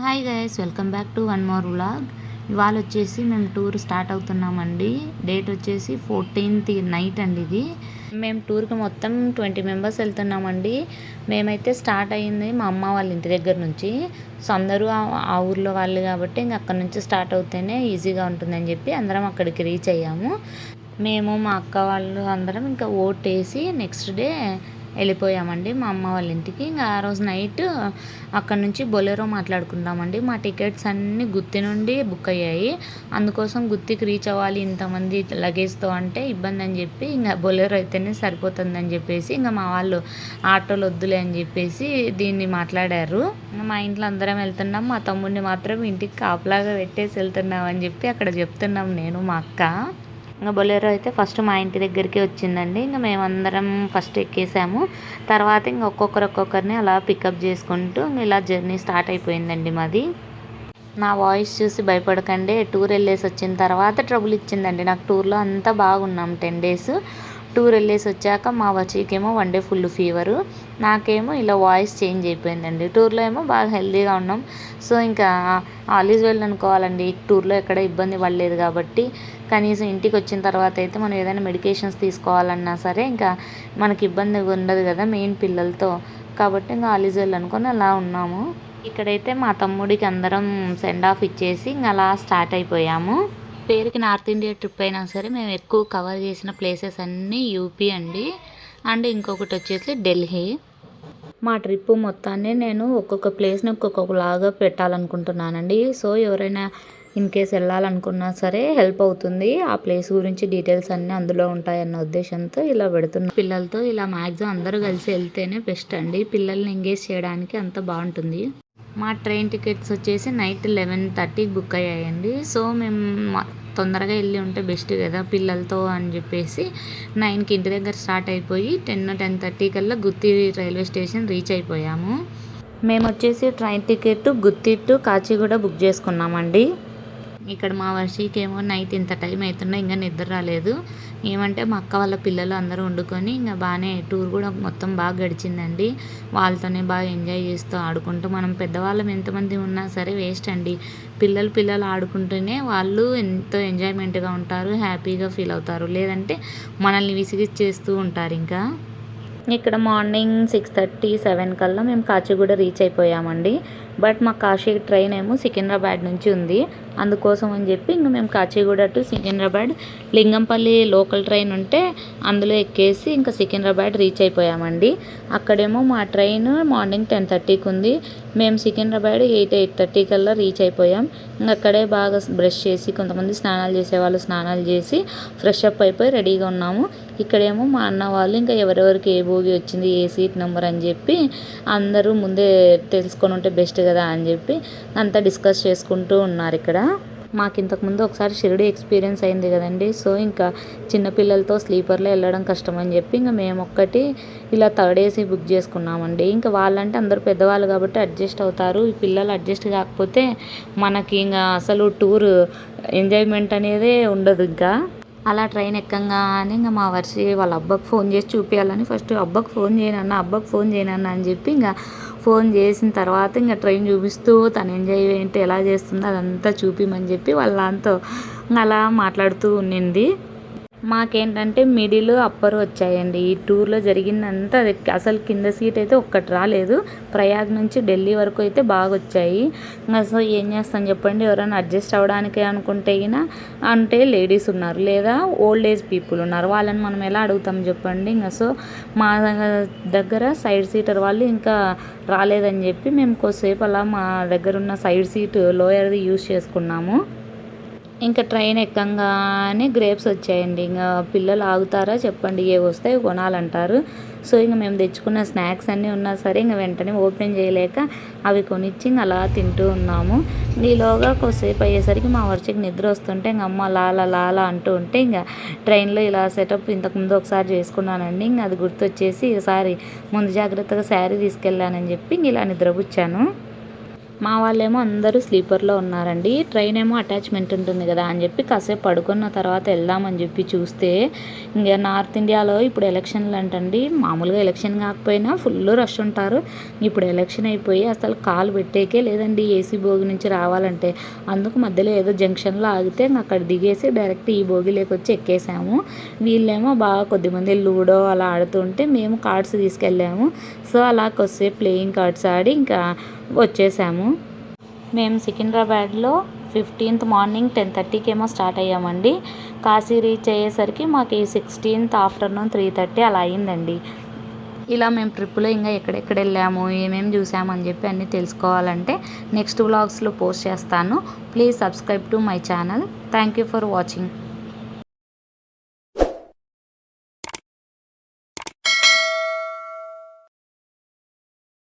Hi guys, welcome back to one more vlog. ఇవాళ వచ్చేసి మేము టూర్ స్టార్ట్ అవుతున్నామండి. డేట్ వచ్చేసి 14th నైట్ అండి. ఇది మేము టూర్కి మొత్తం 20 మెంబర్స్ వెళ్తున్నామండి. మేమైతే స్టార్ట్ అయ్యింది మా అమ్మ వాళ్ళ ఇంటి దగ్గర నుంచి. సో అందరూ ఆ ఊర్లో వాళ్ళు కాబట్టి ఇంక అక్కడ నుంచి స్టార్ట్ అవుతేనే ఈజీగా ఉంటుందని చెప్పి అందరం అక్కడికి రీచ్ అయ్యాము. మేము మా అక్క వాళ్ళు అందరం ఇంకా ఓటేసి నెక్స్ట్ డే వెళ్ళిపోయామండి మా అమ్మ వాళ్ళ ఇంటికి. ఇంకా ఆ రోజు నైట్ అక్కడ నుంచి బొలెరో మాట్లాడుకుంటామండి. మా టికెట్స్ అన్నీ గుత్తి నుండి బుక్ అయ్యాయి. అందుకోసం గుత్తికి రీచ్ అవ్వాలి ఇంతమంది లగేజ్తో అంటే ఇబ్బంది అని చెప్పి ఇంకా బొలెరో అయితేనే సరిపోతుందని చెప్పేసి ఇంకా మా వాళ్ళు ఆటోలు వద్దులే అని చెప్పేసి దీన్ని మాట్లాడారు. మా ఇంట్లో అందరం వెళ్తున్నాం, మా తమ్ముడిని మాత్రం ఇంటికి కాపలాగా పెట్టేసి వెళ్తున్నాం అని చెప్పి అక్కడ చెప్తున్నాం నేను మా అక్క. ఇంకా బొలెరో అయితే ఫస్ట్ మా ఇంటి దగ్గరికి వచ్చిందండి. ఇంకా మేమందరం ఫస్ట్ ఎక్కేసాము. తర్వాత ఇంకా ఒక్కొక్కరిని అలా పికప్ చేసుకుంటూ ఇలా జర్నీ స్టార్ట్ అయిపోయిందండి మాది. నా వాయిస్ చూసి భయపడకండి, టూర్ వెళ్ళేసి వచ్చిన తర్వాత ట్రబుల్ ఇచ్చిందండి నాకు. టూర్లో అంతా బాగున్నాం 10 days. టూర్ వెళ్ళేసి వచ్చాక మా వచీకేమో 1 day ఫుల్ ఫీవరు, నాకేమో ఇలా వాయిస్ చేంజ్ అయిపోయిందండి. టూర్లో ఏమో బాగా హెల్తీగా ఉన్నాం. సో ఇంకా ఆల్ ఈజ్ వెల్ అనుకోవాలండి. టూర్లో ఎక్కడ ఇబ్బంది పడలేదు కాబట్టి. కనీసం ఇంటికి వచ్చిన తర్వాత అయితే మనం ఏదైనా మెడికేషన్స్ తీసుకోవాలన్నా సరే ఇంకా మనకి ఇబ్బంది ఉండదు కదా మెయిన్ పిల్లలతో. కాబట్టి ఇంకా ఆల్ ఈజ్ వెల్ అనుకొని అలా ఉన్నాము. ఇక్కడైతే మా తమ్ముడికి అందరం సెండ్ ఆఫ్ ఇచ్చేసి ఇంకా అలా స్టార్ట్ అయిపోయాము. పేరుకి నార్త్ ఇండియా ట్రిప్ అయినా సరే మేము ఎక్కువ కవర్ చేసిన ప్లేసెస్ అన్నీ యూపీ అండి. అండ్ ఇంకొకటి వచ్చేసి ఢిల్లీ. మా ట్రిప్ మొత్తాన్ని నేను ఒక్కొక్క ప్లేస్ని ఒక్కొక్కలాగా పెట్టాలనుకుంటున్నానండి. సో ఎవరైనా ఇన్ కేస్ వెళ్ళాలనుకున్నా సరే హెల్ప్ అవుతుంది. ఆ ప్లేస్ గురించి డీటెయిల్స్ అన్నీ అందులో ఉంటాయన్న ఉద్దేశంతో ఇలా పెడుతున్నాను. పిల్లలతో ఇలా మ్యాక్సిమం అందరూ కలిసి వెళ్తేనే బెస్ట్ అండి. పిల్లల్ని ఎంగేజ్ చేయడానికి అంత బాగుంటుంది. మా ట్రైన్ టికెట్స్ వచ్చేసి నైట్ 11:30కి బుక్ అయ్యాయండి. సో మేము తొందరగా వెళ్ళి ఉంటే బెస్ట్ కదా పిల్లలతో అని చెప్పేసి 9కి ఇంటి దగ్గర స్టార్ట్ అయిపోయి 10-10:30 కల్లా గుత్తి రైల్వే స్టేషన్ రీచ్ అయిపోయాము. మేము వచ్చేసి train ticket Gooty to Kacheguda book చేసుకున్నామండి. ఇక్కడ మా వర్షికేమో నైట్ ఇంత టైం అవుతున్నా ఇంకా నిద్ర రాలేదు. ఏమంటే మా అక్క వాళ్ళ పిల్లలు అందరూ వండుకొని ఇంకా బాగానే టూర్ కూడా మొత్తం బాగా గడిచిందండి. వాళ్ళతోనే బాగా ఎంజాయ్ చేస్తూ ఆడుకుంటూ, మనం పెద్దవాళ్ళం ఎంతమంది ఉన్నా సరే వేస్ట్ అండి. పిల్లలు ఆడుకుంటూనే వాళ్ళు ఎంతో ఎంజాయ్మెంట్గా ఉంటారు, హ్యాపీగా ఫీల్ అవుతారు. లేదంటే మనల్ని విసిగిచ్చేస్తూ ఉంటారు. ఇంకా ఇక్కడ మార్నింగ్ 6:30-7 కల్లా మేము కాచిగూడ రీచ్ అయిపోయామండి. బట్ మా కాశీ ట్రైన్ ఏమో సికింద్రాబాద్ నుంచి ఉంది. అందుకోసం అని చెప్పి ఇంకా మేము Kacheguda to Secunderabad Lingampally local train ఉంటే అందులో ఎక్కేసి ఇంకా సికింద్రాబాద్ రీచ్ అయిపోయామండి. అక్కడేమో మా ట్రైన్ మార్నింగ్ 10:30కి ఉంది. మేము సికింద్రాబాద్ 8-8:30 కల్లా రీచ్ అయిపోయాం. అక్కడే బాగా బ్రష్ చేసి, కొంతమంది స్నానాలు చేసేవాళ్ళు స్నానాలు చేసి ఫ్రెష్ అప్ అయిపోయి రెడీగా ఉన్నాము. ఇక్కడేమో మా అన్న వాళ్ళు ఇంకా ఎవరెవరికి ఏ భోగి వచ్చింది, ఏ సీట్ నెంబర్ అని చెప్పి అందరూ ముందే తెలుసుకొని ఉంటే బెస్ట్ కదా అని చెప్పి అంతా డిస్కస్ చేసుకుంటూ ఉన్నారు. ఇక్కడ మాకు ఇంతకుముందు ఒకసారి షిరిడి ఎక్స్పీరియన్స్ అయింది కదండి. సో ఇంకా చిన్నపిల్లలతో స్లీపర్లో వెళ్ళడం కష్టం అని చెప్పి ఇంకా మేము ఒక్కటి ఇలా థర్డ్ ఏసీ బుక్ చేసుకున్నామండి. ఇంకా వాళ్ళంటే అందరూ పెద్దవాళ్ళు కాబట్టి అడ్జస్ట్ అవుతారు. ఈ పిల్లలు అడ్జస్ట్ కాకపోతే మనకి ఇంకా అసలు టూర్ ఎంజాయ్మెంట్ అనేదే ఉండదు. ఇంకా అలా ట్రైన్ ఎక్కంగానే ఇంకా మా వర్షి వాళ్ళ అబ్బకు ఫోన్ చేసి చూపించాలని ఫస్ట్ అబ్బకు ఫోన్ చేయనన్నా అని చెప్పి ఇంకా ఫోన్ చేసిన తర్వాత ఇంకా ట్రైన్ చూపిస్తూ తను ఎంజాయ్మెంట్ ఎలా చేస్తుందో అదంతా చూపిమని చెప్పి వాళ్ళ దాంతో అలా మాట్లాడుతూ ఉండింది. మాకేంటంటే మిడిల్ అప్పర్ వచ్చాయండి. ఈ టూర్లో జరిగిందంతా అసలు కింద సీట్ అయితే ఒక్కటి రాలేదు. ప్రయాగ్ నుంచి ఢిల్లీ వరకు అయితే బాగా వచ్చాయి. సో ఏం చేస్తాం చెప్పండి, ఎవరైనా అడ్జస్ట్ అవ్వడానికి అనుకుంటే అంటే లేడీస్ ఉన్నారు, లేదా ఓల్డ్ ఏజ్ పీపుల్ ఉన్నారు. వాళ్ళని మనం ఎలా అడుగుతాం చెప్పండి. ఇంకా సో మా దగ్గర సైడ్ సీటర్ వాళ్ళు ఇంకా రాలేదని చెప్పి మేము కొద్దిసేపు అలా మా దగ్గర ఉన్న సైడ్ సీట్ లోయర్ది యూజ్ చేసుకున్నాము. ఇంకా ట్రైన్ ఎక్కంగానే గ్రేప్స్ వచ్చాయండి. ఇంకా పిల్లలు ఆగుతారా చెప్పండి, ఏ వస్తాయి కొనాలంటారు. సో ఇంకా మేము తెచ్చుకున్న స్నాక్స్ అన్నీ ఉన్నా సరే ఇంకా వెంటనే ఓపెన్ చేయలేక అవి కొనిచ్చి ఇంకా అలా తింటూ ఉన్నాము. ఈలోగా కొద్దిసేపు అయ్యేసరికి మా వర్షకి నిద్ర వస్తుంటే ఇంక అమ్మ లాలా అంటూ ఉంటే ఇంకా ట్రైన్లో ఇలా సెటప్ ఇంతకుముందు ఒకసారి చేసుకున్నానండి. ఇంకా అది గుర్తొచ్చేసి ఈసారి ముందు జాగ్రత్తగా శారీ తీసుకెళ్ళానని చెప్పి ఇంక ఇలా నిద్రపుచ్చాను. మా వాళ్ళేమో అందరూ స్లీపర్లో ఉన్నారండి. ట్రైన్ ఏమో అటాచ్మెంట్ ఉంటుంది కదా అని చెప్పి కాసేపు పడుకున్న తర్వాత వెళ్దామని చెప్పి చూస్తే ఇంకా నార్త్ ఇండియాలో ఇప్పుడు ఎలక్షన్లు అంటండి. మామూలుగా ఎలక్షన్ కాకపోయినా ఫుల్ రష్ ఉంటారు. ఇప్పుడు ఎలక్షన్ అయిపోయి అసలు కాలు పెట్టేకే లేదండి ఏసీ భోగి నుంచి రావాలంటే. అందుకు మధ్యలో ఏదో జంక్షన్లో ఆగితే అక్కడ దిగేసి డైరెక్ట్ ఈ భోగిలోకి వచ్చి ఎక్కేసాము. వీళ్ళేమో బాగా కొద్దిమంది లూడో అలా ఆడుతుంటే మేము కార్డ్స్ తీసుకెళ్ళాము. సో అలా కొద్దిసేపు ప్లేయింగ్ కార్డ్స్ ఆడి ఇంకా వచ్చేసాము. మేము సికింద్రాబాద్లో 15th మార్నింగ్ 10:30కి ఏమో స్టార్ట్ అయ్యామండి. కాశీ రీచ్ అయ్యేసరికి మాకు ఈ 16th ఆఫ్టర్నూన్ 3:30 అలా అయిందండి. ఇలా మేము ట్రిప్పులో ఇంకా ఎక్కడెక్కడ వెళ్ళాము, ఏమేమి చూసాము అని చెప్పి అన్నీ తెలుసుకోవాలంటే నెక్స్ట్ వ్లాగ్స్లో పోస్ట్ చేస్తాను. Please subscribe to my channel. Thank you for watching.